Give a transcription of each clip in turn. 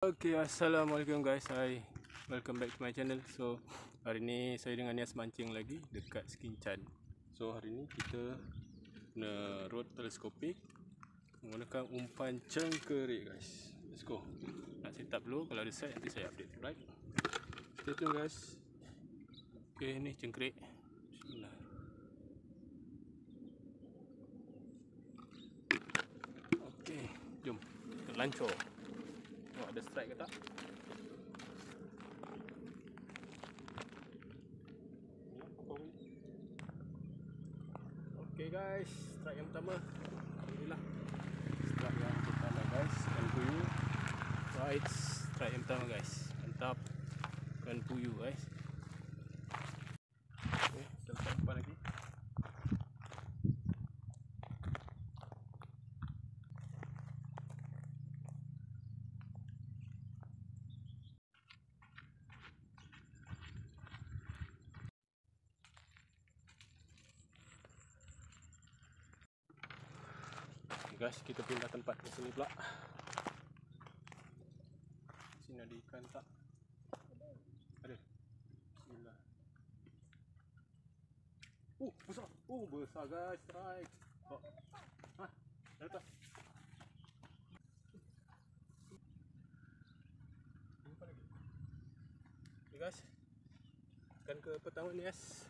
Okay, assalamualaikum guys. Hi, welcome back to my channel. So hari ni saya dengan Nias mancing lagi dekat Skincan. So hari ni kita guna rod teleskopik menggunakan umpan cengkerik guys. Let's go. Nak set up dulu, kalau ada set nanti saya update. Right, stay tune guys. Okay, ni cengkerik. Bismillah. Okay, jom kita lancor. Ada strike ke tak? Okay guys, strike yang pertama. Alhamdulillah. Strike yang pertama guys, ikan puyuh. Right, strike yang pertama guys. Mantap. Ikan puyuh guys. Okay, kita letak umpan lagi. Guys, kita pindah tempat ke sini pula. Sini ada ikan tak? Ada. Bismillah. Besar. Besar guys, strike. Oh. Hah? Dah atas. Jumpa lagi. Okay guys. Ikan ke pertama ni guys.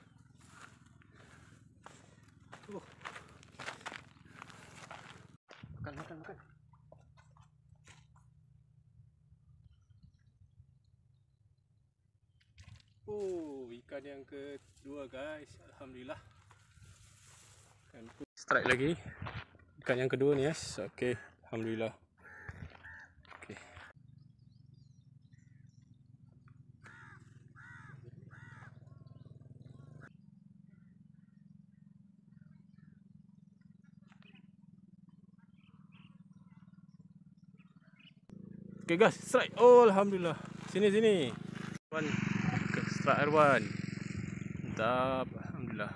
Makan. Ikan yang kedua guys. Alhamdulillah. Strike lagi. Ikan yang kedua ni guys. Okay, alhamdulillah. Okay. Okay guys, strike. Oh, alhamdulillah. Sini. Strike R1. Mantap, alhamdulillah.